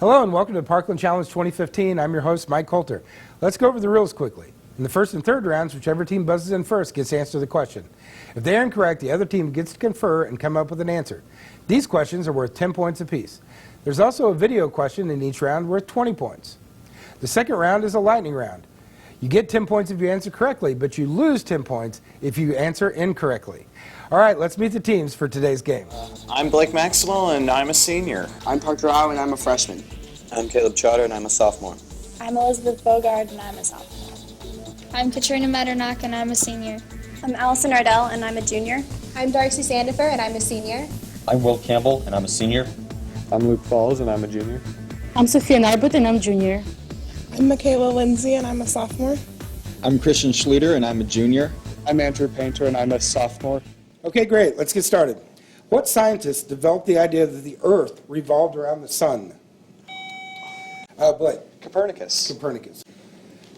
Hello and welcome to the Parkland Challenge 2015. I'm your host, Mike Coulter. Let's go over the rules quickly. In the first and third rounds, whichever team buzzes in first gets to answer the question. If they are incorrect, the other team gets to confer and come up with an answer. These questions are worth 10 points apiece. There's also a video question in each round worth 20 points. The second round is a lightning round. You get 10 points if you answer correctly, but you lose 10 points if you answer incorrectly. All right, let's meet the teams for today's game. I'm Blake Maxwell, and I'm a senior. I'm Parker Rao, and I'm a freshman. I'm Caleb Trotter, and I'm a sophomore. I'm Elizabeth Bogard, and I'm a sophomore. I'm Katrina Metternach, and I'm a senior. I'm Allison Ardell, and I'm a junior. I'm Darcy Sandifer, and I'm a senior. I'm Will Campbell, and I'm a senior. I'm Luke Falls, and I'm a junior. I'm Sophia Narbut, and I'm junior. I'm Michaela Lindsay, and I'm a sophomore. I'm Christian Schluter, and I'm a junior. I'm Andrew Painter, and I'm a sophomore. Okay, great. Let's get started. What scientist developed the idea that the Earth revolved around the sun? Blake. Copernicus.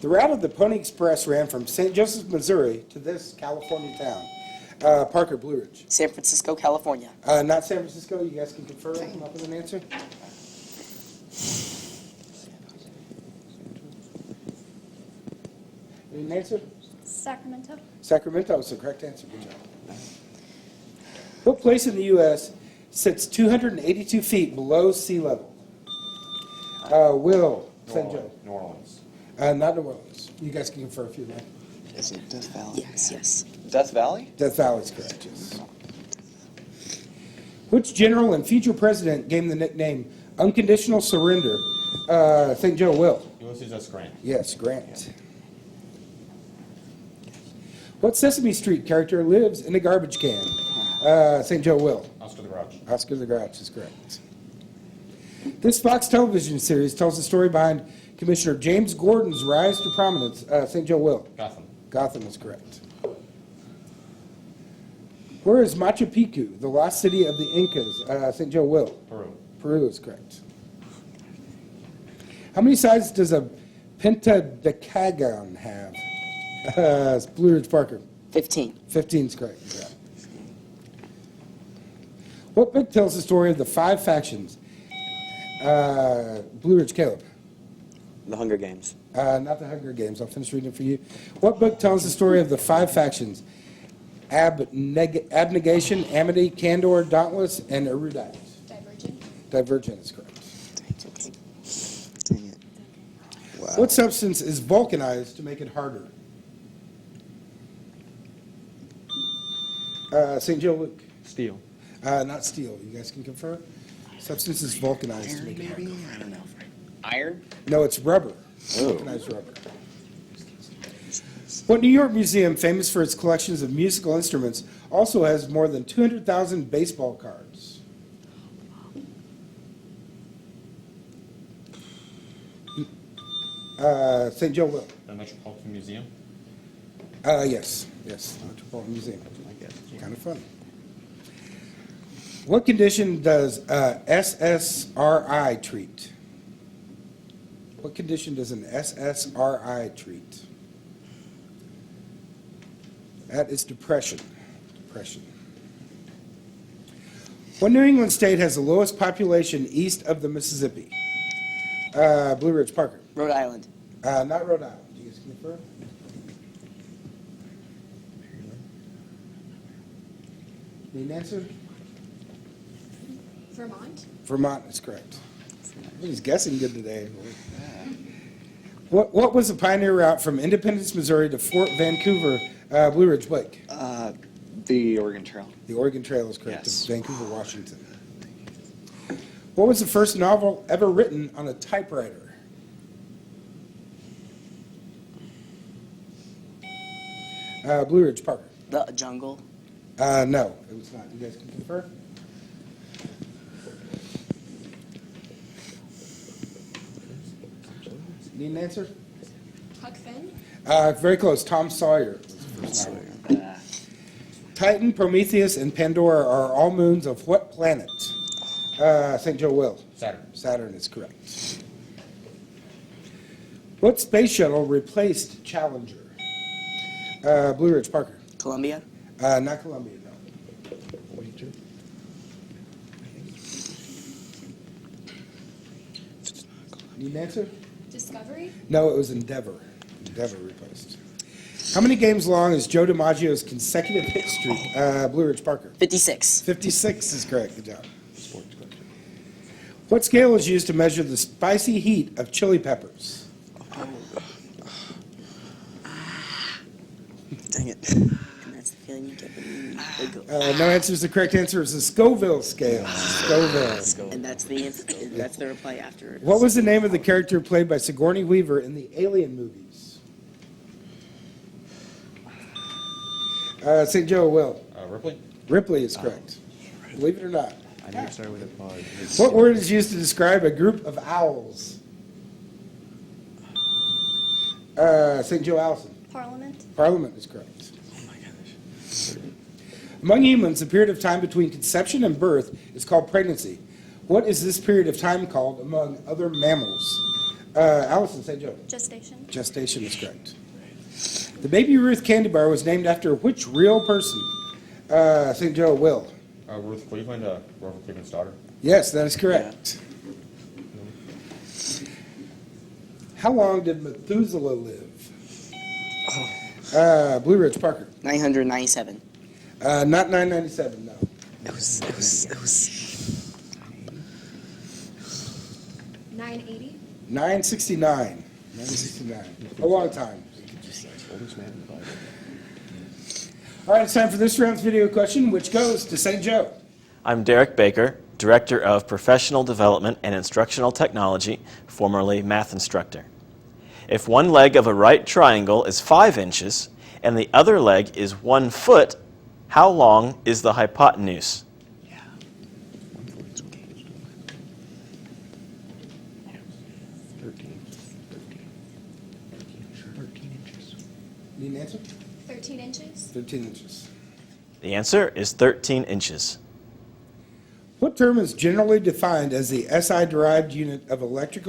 The route of the Pony Express ran from St. Joseph, Missouri to this California town. Parker, Blue Ridge. San Francisco, California. Not San Francisco. You guys can confer and come up with an answer. Any answer? Sacramento. Sacramento is the correct answer. Good job. What place in the U.S. sits 282 feet below sea level? Will. St. Joe. New Orleans. Not New Orleans. You guys can confer if you like. Is it Death Valley? Yes. Death Valley? Death Valley is correct, yes. Which general and future president gave the nickname Unconditional Surrender? St. Joe, Will. Ulysses S. Grant. Yes, Grant. What Sesame Street character lives in a garbage can? St. Joe, Will. Oscar the Grouch. Oscar the Grouch is correct. This Fox television series tells the story behind Commissioner James Gordon's rise to prominence. St. Joe, Will. Gotham. Gotham is correct. Where is Machu Picchu, the lost city of the Incas? St. Joe, Will. Peru. Peru is correct. How many sides does a pentadecagon have? Blue Ridge, Parker. 15. 15 is correct. Yeah. What book tells the story of the 5 factions? Blue Ridge, Caleb. The Hunger Games. Not the Hunger Games. I'll finish reading it for you. What book tells the story of the 5 factions? Abnegation, Amity, Candor, Dauntless, and Erudite. Divergent is correct. Dang it. Wow. What substance is vulcanized to make it harder? St. Joe, Luke. Steel. Not steel. You guys can confirm? Substance is vulcanized to make it harder. I don't know. Iron? No, it's rubber. Vulcanized rubber. What New York museum, famous for its collections of musical instruments, also has more than 200,000 baseball cards? St. Joe, Will. The Metropolitan Museum. Yes, Metropolitan Museum. Kind of fun. What condition does SSRI treat? What condition does an SSRI treat? That is depression. What New England state has the lowest population east of the Mississippi? Blue Ridge, Parker. Rhode Island. Not Rhode Island. Do you guys confirm? Need an answer? Vermont. Vermont is correct. He's guessing good today. What was the pioneer route from Independence, Missouri to Fort Vancouver, Blue Ridge, Blake? The Oregon Trail. The Oregon Trail is correct. Yes. To Vancouver, Washington. What was the first novel ever written on a typewriter? Blue Ridge, Parker. The Jungle. No, it was not. You guys can confirm? Need an answer? Huck Finn. Very close. Tom Sawyer was the first novel. Titan, Prometheus, and Pandora are all moons of what planet? St. Joe, Will. Saturn. Saturn is correct. What space shuttle replaced Challenger? Blue Ridge, Parker. Columbia. Not Columbia, no. Need an answer? Discovery. No, it was Endeavor. Endeavor replaced. How many games long is Joe DiMaggio's consecutive hit streak? Blue Ridge Parker. 56. 56 is correct. Good job. What scale is used to measure the spicy heat of chili peppers? Dang it. And that's the feeling you get when you go. No answer is the correct answer. It's the Scoville scale. Scoville. And that's the answer. That's the reply after. What was the name of the character played by Sigourney Weaver in the Alien movies? St. Joe Will. Ripley. Ripley is correct. Believe it or not. I knew it started with a pod. What word is used to describe a group of owls? St. Joe Allison. Parliament. Parliament is correct. Among humans, the period of time between conception and birth is called pregnancy. What is this period of time called among other mammals? Allison, St. Joe. Gestation. Gestation is correct. The Baby Ruth candy bar was named after which real person? St. Joe, Will. Ruth Cleveland, Grover Cleveland's daughter. Yes, that is correct. How long did Methuselah live? Blue Ridge Parker. 997. Not 997, no. It was 980. 969. 969. A long time. All right, it's time for this round's video question, which goes to St. Joe. I'm Derek Baker, Director of Professional Development and Instructional Technology, formerly math instructor. If one leg of a right triangle is 5 inches and the other leg is 1 foot, how long is the hypotenuse? Need an answer? 13 inches. 13 inches. The answer is 13 inches. What term is generally defined as the SI-derived unit of electric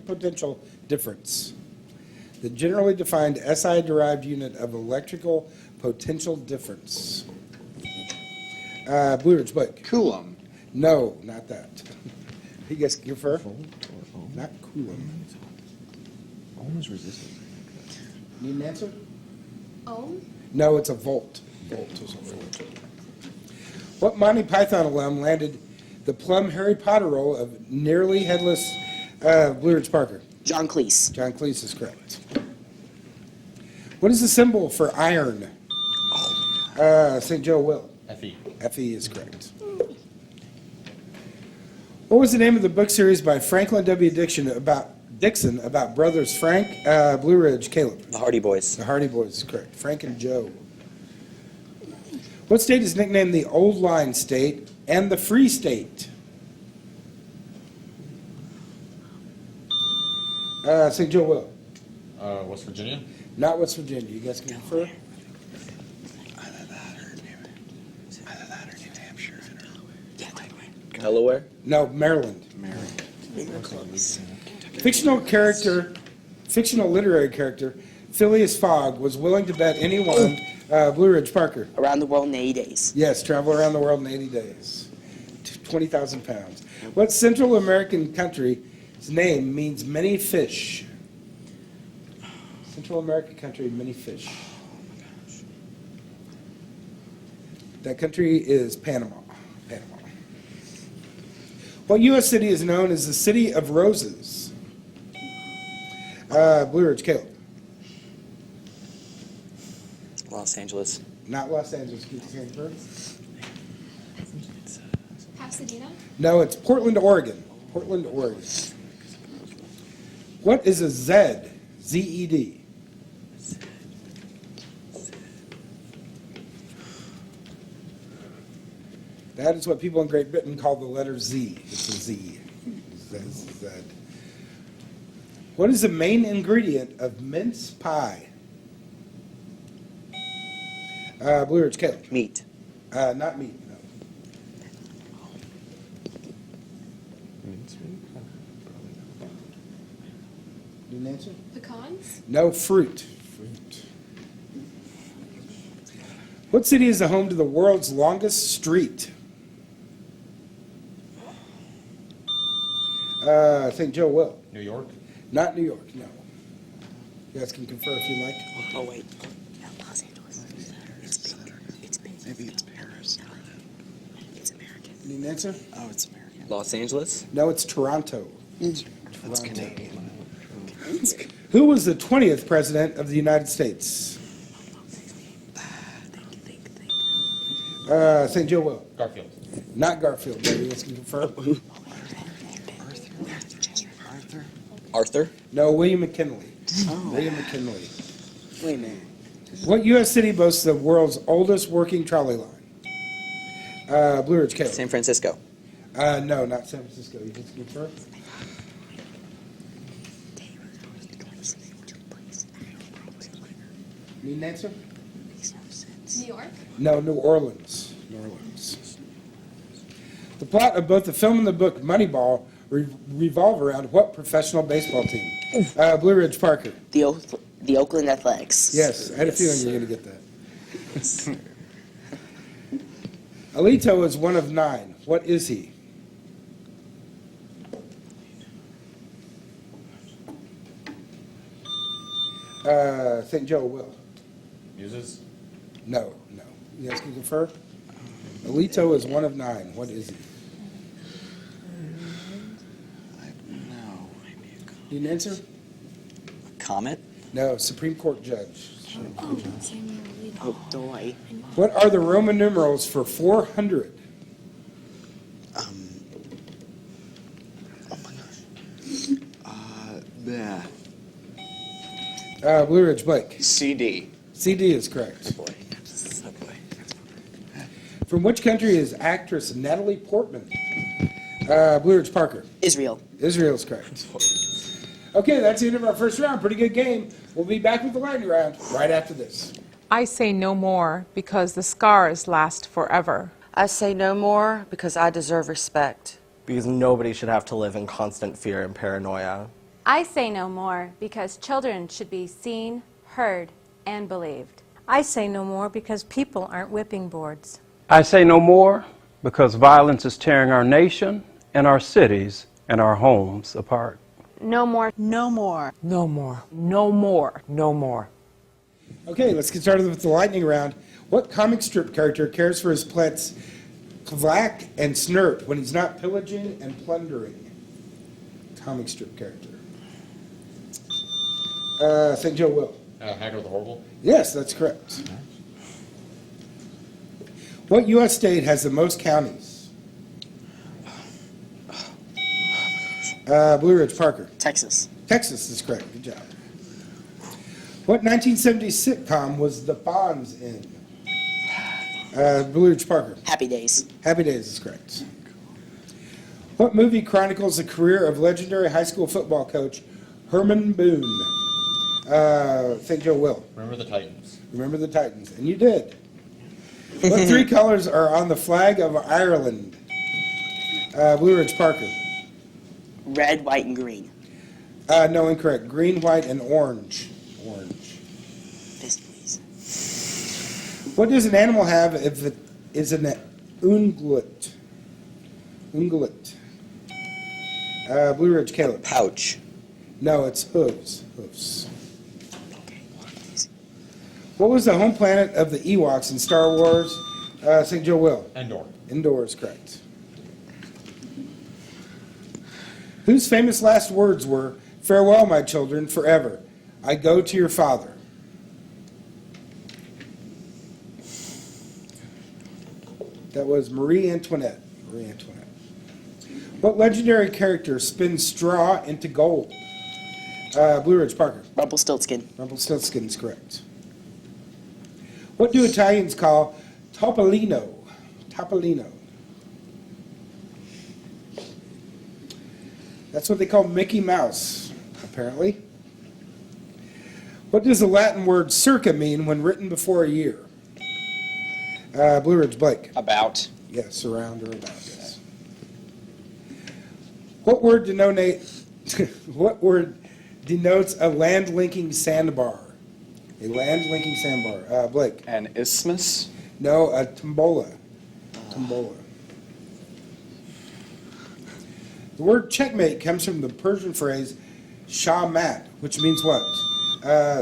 potential difference? The generally defined SI-derived unit of electrical potential difference. Blue Ridge, Blake. Coulomb. No, not that. You guys prefer? Not Coulomb. Ohm is resistance. Need an answer? Ohm. No, it's a volt. Volt is a volt. What Monty Python alum landed the plum Harry Potter role of nearly headless Blue Ridge Parker? John Cleese. John Cleese is correct. What is the symbol for iron? St. Joe Will. Fe. Fe is correct. What was the name of the book series by Franklin W. Dixon about brothers Frank, Blue Ridge, Caleb? The Hardy Boys. The Hardy Boys is correct. Frank and Joe. What state is nicknamed the Old Line State and the Free State? St. Joe Will. West Virginia. Not West Virginia. You guys can confer? Either that or New Hampshire. Delaware. No, Maryland. Fictional literary character, Phileas Fogg, was willing to bet anyone, Blue Ridge Parker. Around the world in 80 days. Yes, travel around the world in 80 days. 20,000 pounds. What Central American country's name means many fish? Central American country, many fish. That country is Panama. Panama. What U.S. city is known as the City of Roses? Blue Ridge, Caleb. Los Angeles. Not Los Angeles. Keep the hand first. Pasadena. No, it's Portland, Oregon. Portland, Oregon. What is a Z? Z-E-D. That is what people in Great Britain call the letter Z. It's a Z. Z. What is the main ingredient of mince pie? Blue Ridge, Caleb. Meat. Not meat, no. Need an answer? Pecans. No, fruit. What city is the home to the world's longest street? St. Joe will. New York. Not New York, no. You guys can confer if you like. Oh, wait. Yeah, Los Angeles. It's big. It's big. Maybe it's Paris. It's American. Need an answer? Oh, it's American. Los Angeles. No, it's Toronto. That's Toronto. Canadian. Who was the 20th president of the United States? St. Joe will. Garfield. Not Garfield, but you guys can confirm. Arthur? Arthur. No, William McKinley. Oh. William McKinley. Wait a minute. What U.S. city boasts the world's oldest working trolley line? Blue Ridge, Caleb. San Francisco. No, not San Francisco. You can confirm? Need an answer? New York. No, New Orleans. New Orleans. The plot of both the film and the book Moneyball revolve around what professional baseball team? Blue Ridge, Parker. The Oakland Athletics. Yes, I had a feeling you were going to get that. Alito is one of 9. What is he? St. Joe will. Muses. No. You guys can confer? Alito is one of 9. What is he? No. Need an answer? Comet. No, Supreme Court judge. Oh, boy. What are the Roman numerals for 400? Oh my gosh. Blue Ridge, Blake. CD. CD is correct. From which country is actress Natalie Portman? Blue Ridge, Parker. Israel. Israel is correct. Okay, that's the end of our first round. Pretty good game. We'll be back with the lightning round right after this. I say no more because the scars last forever. I say no more because I deserve respect. Because nobody should have to live in constant fear and paranoia. I say no more because children should be seen, heard, and believed. I say no more because people aren't whipping boards. I say no more because violence is tearing our nation and our cities and our homes apart. No more. No more. No more. No more. No more. Okay, let's get started with the lightning round. What comic strip character cares for his pets Kvlak and Snurt when he's not pillaging and plundering? Comic strip character. St. Joe will. Hagar the Horrible. Yes, that's correct. What U.S. state has the most counties? Blue Ridge, Parker. Texas. Texas is correct. Good job. What 1970s sitcom was the Fonz in? Blue Ridge, Parker. Happy Days. Happy Days is correct. What movie chronicles the career of legendary high school football coach Herman Boone? St. Joe will. Remember the Titans. Remember the Titans. And you did. What 3 colors are on the flag of Ireland? Blue Ridge, Parker. Red, white, and green. No, incorrect. Green, white, and orange. Orange. This, please. What does an animal have if it is an ungulate? Ungulate. Blue Ridge, Caleb. Pouch. No, it's hooves. Hooves. What was the home planet of the Ewoks in Star Wars? St. Joe will. Endor. Endor is correct. Whose famous last words were, "Farewell, my children, forever. I go to your father"? That was Marie Antoinette. Marie Antoinette. What legendary character spins straw into gold? Blue Ridge, Parker. Rumpelstiltskin. Rumpelstiltskin is correct. What do Italians call Topolino? Topolino. That's what they call Mickey Mouse, apparently. What does the Latin word circa mean when written before a year? Blue Ridge, Blake. About. Yes, around or about, yes. What word what word denotes a land-linking sandbar? A land-linking sandbar. Blake. An isthmus. No, a tombola. Tombola. The word checkmate comes from the Persian phrase Shah Mat, which means what?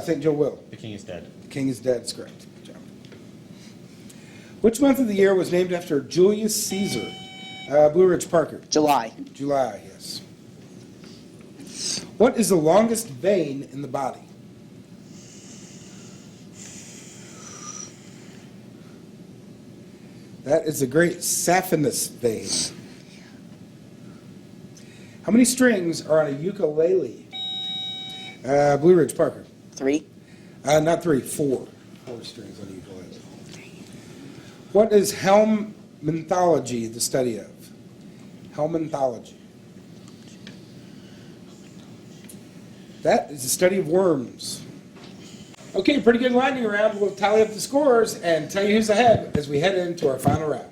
St. Joe Will. The king is dead. The king is dead, is correct. Good job. Which month of the year was named after Julius Caesar? Blue Ridge Parker. July. July, yes. What is the longest vein in the body? That is the great saphenous vein. How many strings are on a ukulele? Blue Ridge Parker. 3. Not 3, 4. 4 strings on a ukulele. What is helminthology the study of? Helminthology. That is the study of worms. Okay, pretty good lightning round. We'll tally up the scores and tell you who's ahead as we head into our final round.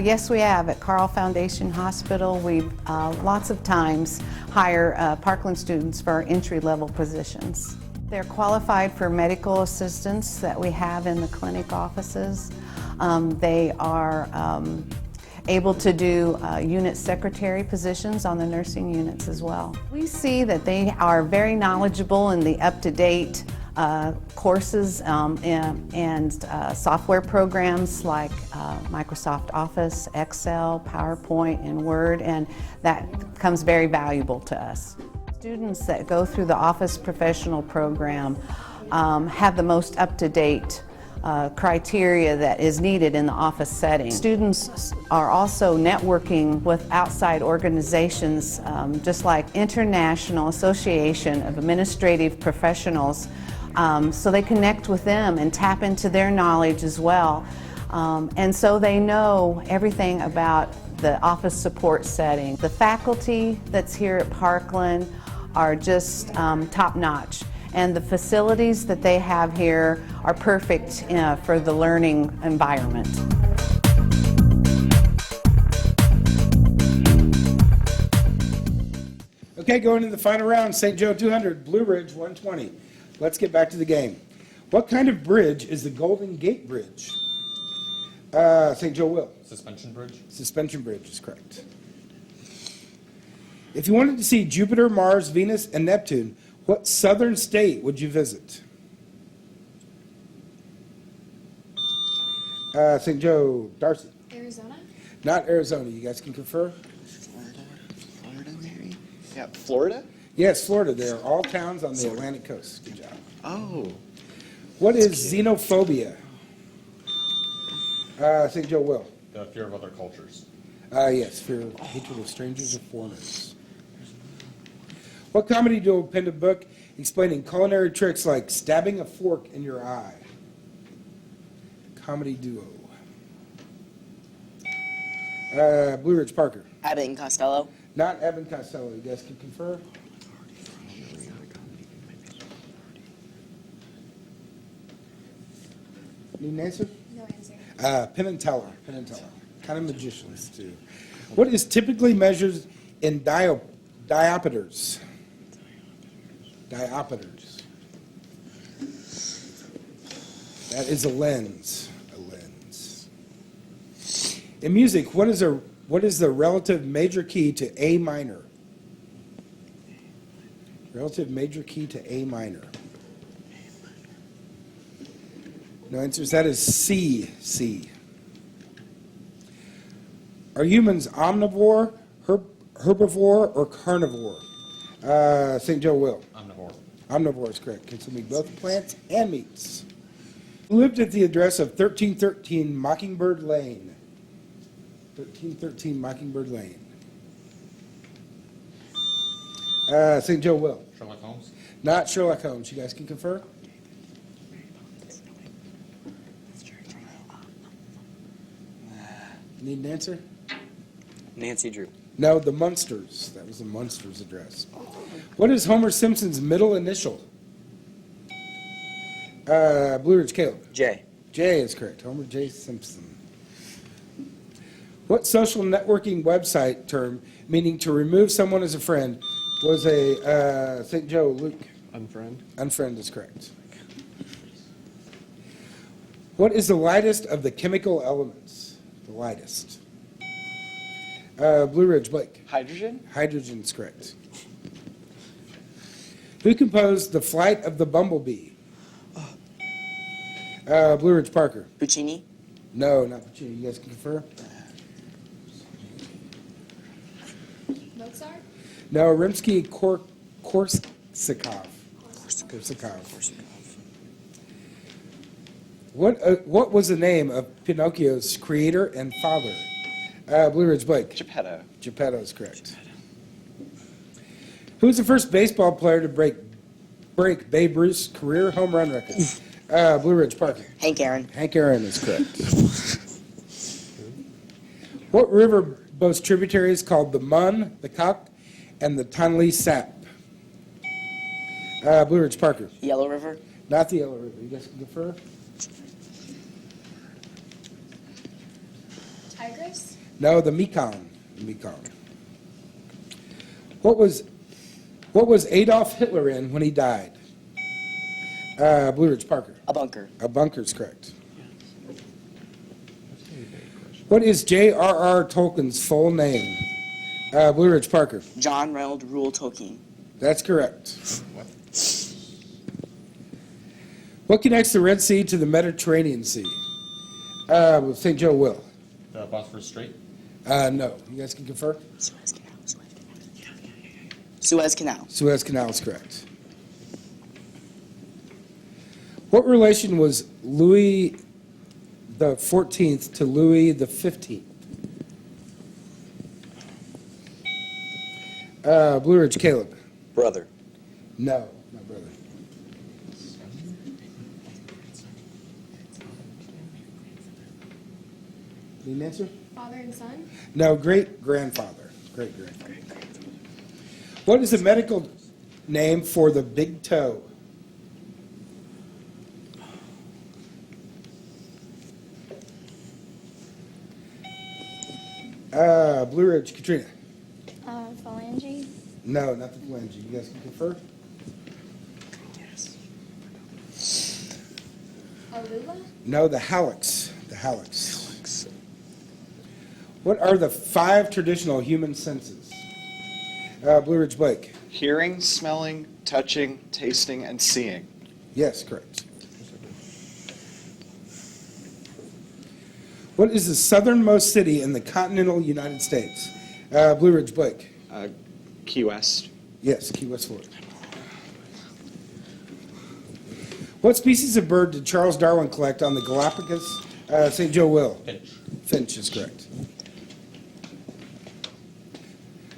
Yes, we have. At Carl Foundation Hospital, we lots of times hire Parkland students for our entry-level positions. They're qualified for medical assistants that we have in the clinic offices. They are able to do unit secretary positions on the nursing units as well. We see that they are very knowledgeable in the up-to-date courses and software programs like Microsoft Office, Excel, PowerPoint, and Word, and that becomes very valuable to us. Students that go through the Office Professional Program have the most up-to-date criteria that is needed in the office setting. Students are also networking with outside organizations, just like International Association of Administrative Professionals, so they connect with them and tap into their knowledge as well. And so they know everything about the office support setting. The faculty that's here at Parkland are just top-notch. And the facilities that they have here are perfect for the learning environment. Okay, going to the final round, St. Joe 200, Blue Ridge 120. Let's get back to the game. What kind of bridge is the Golden Gate Bridge? St. Joe Will. Suspension bridge? Suspension bridge is correct. If you wanted to see Jupiter, Mars, Venus, and Neptune, what southern state would you visit? St. Joe, Darcy. Arizona? Not Arizona. You guys can confer? Florida, maybe? Yeah, Florida? Yes, Florida. They are all towns on the Atlantic coast. Good job. Oh. What is xenophobia? St. Joe Will. The fear of other cultures. Yes, fear of hatred of strangers or foreigners. What comedy duo penned a book explaining culinary tricks like stabbing a fork in your eye? Comedy duo. Blue Ridge Parker. Abbott and Costello. Not Evan Costello. You guys can confer? Need an answer? No answer. Penn and Teller. Penn and Teller. Kind of magicians, too. What is typically measured in diopters? Diopters. That is a lens. A lens. In music, what is the relative major key to A minor? Relative major key to A minor. No answers. That is C. C. Are humans omnivore, herbivore, or carnivore? St. Joe Will. Omnivore. Omnivore is correct. Consuming both plants and meats. Who lived at the address of 1313 Mockingbird Lane? 1313 Mockingbird Lane. St. Joe Will. Sherlock Holmes. Not Sherlock Holmes. You guys can confer? Need an answer? Nancy Drew. No, the Munsters. That was the Munsters address. What is Homer Simpson's middle initial? Blue Ridge Caleb. J. J is correct. Homer J. Simpson. What social networking website term meaning to remove someone as a friend was a St. Joe Luke? Unfriend. Unfriend is correct. What is the lightest of the chemical elements? The lightest. Blue Ridge, Blake. Hydrogen? Hydrogen is correct. Who composed The Flight of the Bumblebee? Blue Ridge, Parker. Puccini? No, not Puccini. You guys can confer? Mozart? No, Rimsky-Korsakov. Korsakov. What was the name of Pinocchio's creator and father? Blue Ridge, Blake. Geppetto. Geppetto is correct. Who was the first baseball player to break Babe Ruth's career home run record? Blue Ridge, Parker. Hank Aaron. Hank Aaron is correct. What river boasts tributaries called the Mun, the Cock, and the Tonley Sap? Blue Ridge, Parker. Yellow River. Not the Yellow River. You guys can confer? Tigris? No, the Mekong. The Mekong. What was Adolf Hitler in when he died? Blue Ridge, Parker. A bunker. A bunker is correct. What is J.R.R. Tolkien's full name? Blue Ridge, Parker. John Ronald Reuel Tolkien. That's correct. What connects the Red Sea to the Mediterranean Sea? St. Joe Will. The Bosphorus Strait? No. You guys can confer? Suez Canal. Suez Canal. Suez Canal is correct. What relation was Louis the 14th to Louis the 15th? Blue Ridge, Caleb. Brother. No, not brother. Need an answer? Father and son? No, great-grandfather. Great-grandfather. What is the medical name for the big toe? Blue Ridge, Katrina. Phalange? No, not the phalange. You guys can confer? Yes. Alula? No, the hallux. The hallux. What are the 5 traditional human senses? Blue Ridge, Blake. Hearing, smelling, touching, tasting, and seeing. Yes, correct. What is the southernmost city in the continental United States? Blue Ridge, Blake. Key West. Yes, Key West, Florida. What species of bird did Charles Darwin collect on the Galapagos? St. Joe Will. Finch. Finch is correct.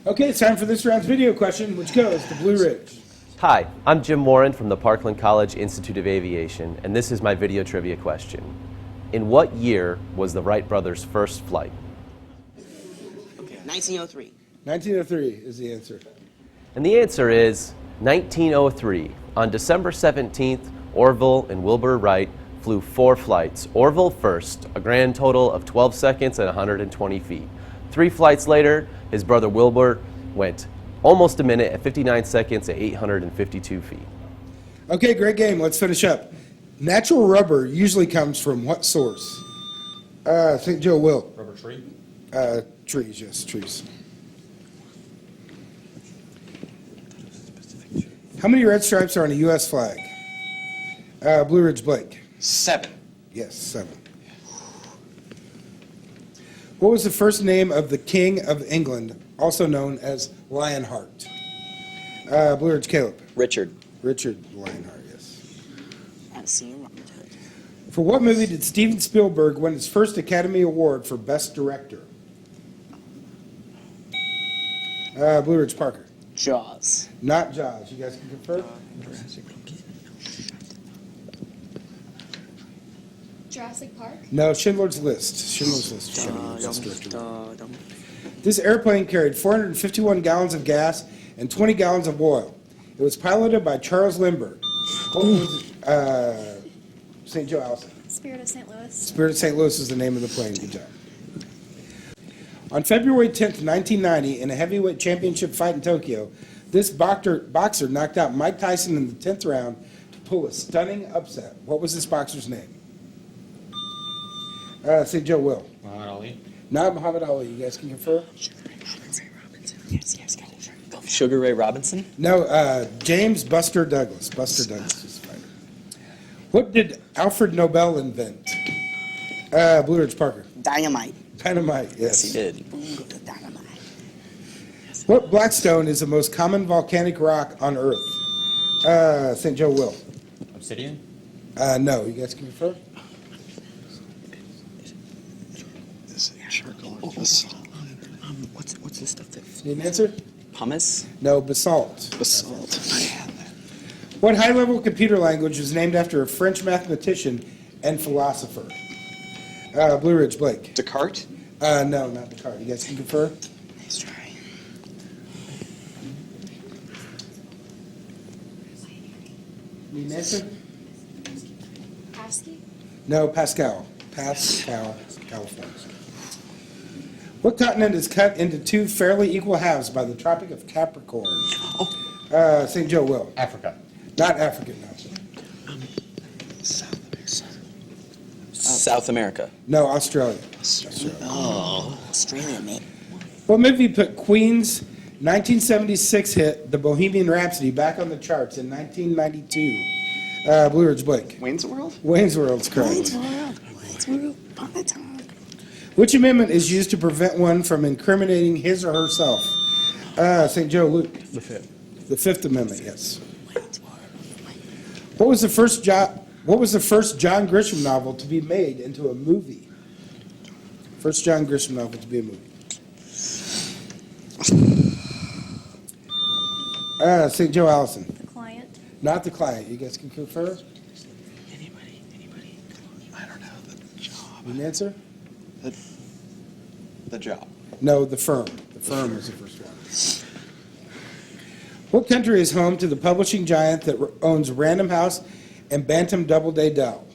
Okay, it's time for this round's video question, which goes to Blue Ridge. Hi, I'm Jim Morin from the Parkland College Institute of Aviation, and this is my video trivia question. In what year was the Wright brothers' first flight? Okay, 1903. 1903 is the answer. And the answer is 1903. On December 17th, Orville and Wilbur Wright flew 4 flights. Orville first, a grand total of 12 seconds and 120 feet. 3 flights later, his brother Wilbur went almost a minute at 59 seconds at 852 feet. Okay, great game. Let's finish up. Natural rubber usually comes from what source? St. Joe Will. Rubber tree? Trees, yes, trees. How many red stripes are on a U.S. flag? Blue Ridge, Blake. 7. Yes, 7. What was the first name of the King of England, also known as Lionheart? Blue Ridge, Caleb. Richard. Richard Lionheart, yes. I've seen Robin Hood. For what movie did Steven Spielberg win his first Academy Award for Best Director? Blue Ridge, Parker. Jaws. Not Jaws. You guys can confirm? Jurassic Park? No, Schindler's List. Schindler's List. Schindler's List director. Dum. This airplane carried 451 gallons of gas and 20 gallons of oil. It was piloted by Charles Lindbergh. What was St. Joe Allison? Spirit of St. Louis. Spirit of St. Louis is the name of the plane. Good job. On February 10th, 1990, in a heavyweight championship fight in Tokyo, this boxer knocked out Mike Tyson in the 10th round to pull a stunning upset. What was this boxer's name? St. Joe Will. Muhammad Ali. Not Muhammad Ali. You guys can confer? Sugar Ray Robinson? No, James Buster Douglas. Buster Douglas is the fighter. What did Alfred Nobel invent? Blue Ridge Parker. Dynamite. Dynamite, yes. He did. Boom, go to dynamite. What black stone is the most common volcanic rock on Earth? St. Joe Will. Obsidian. No, you guys can confer? What's the stuff that Need an answer? Pumice? No, basalt. basalt? What high-level computer language was named after a French mathematician and philosopher? Blue Ridge, Blake. Descartes? No, not Descartes. You guys can confer? Nice try. Need an answer? Pasky? No, Pascal. Pascal, California. What continent is cut into two fairly equal halves by the Tropic of Capricorn? St. Joe Will. Africa. Not Africa, no. South America. No, Australia. Oh, Australia, mate. What movie put Queen's 1976 hit, The Bohemian Rhapsody, back on the charts in 1992? Blue Ridge, Blake. Wayne's World? Wayne's World's correct. Wayne's World. Party time. Which amendment is used to prevent one from incriminating his or herself? St. Joe, Luke. The fifth. The Fifth Amendment, yes. What was the first John Grisham novel to be made into a movie? First John Grisham novel to be a movie. St. Joe Allison. The Client. Not The Client. You guys can confer? Anybody? I don't know. The Job. An answer? The Job. No, The Firm. The Firm was the first one. What country is home to the publishing giant that owns Random House and Bantam Doubleday Dell?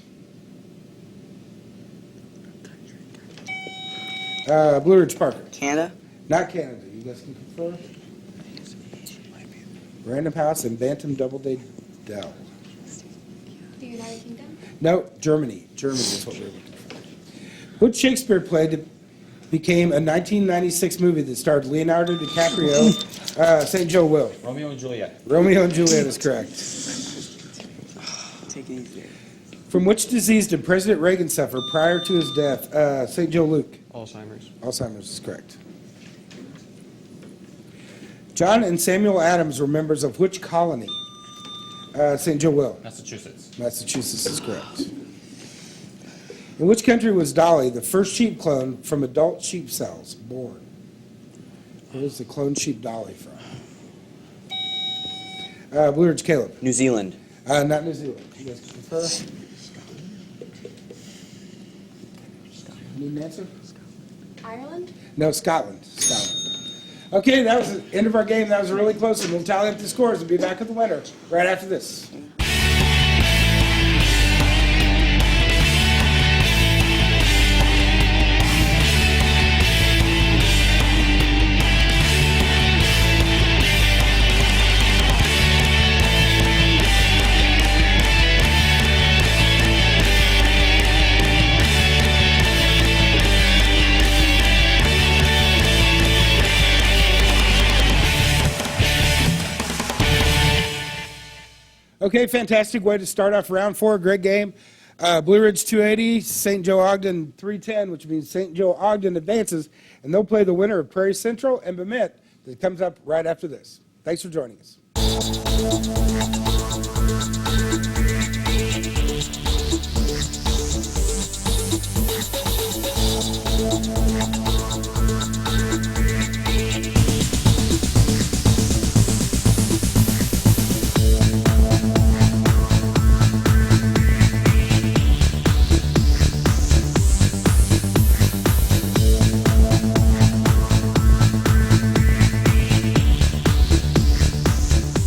Blue Ridge Parker. Canada? Not Canada. You guys can confirm? Random House and Bantam Doubleday Dell. The United Kingdom? No, Germany. Germany is what we were looking for. What Shakespeare play became a 1996 movie that starred Leonardo DiCaprio? St. Joe Will. Romeo and Juliet. Romeo and Juliet is correct. Take it easy. From which disease did President Reagan suffer prior to his death? St. Joe Luke. Alzheimer's. Alzheimer's is correct. John and Samuel Adams were members of which colony? St. Joe Will. Massachusetts. Massachusetts is correct. In which country was Dolly, the first sheep clone from adult sheep cells, born? Where was the clone sheep Dolly from? Blue Ridge, Caleb. New Zealand. Not New Zealand. You guys can confer? Need an answer? Ireland? No, Scotland. Okay, that was the end of our game. That was really close, and we'll tally up the scores and be back with the winner right after this. Okay, fantastic way to start off round 4. Great game. Blue Ridge 280, St. Joe Ogden 310, which means St. Joe Ogden advances, and they'll play the winner of Prairie Central and Bemit that comes up right after this. Thanks for joining us.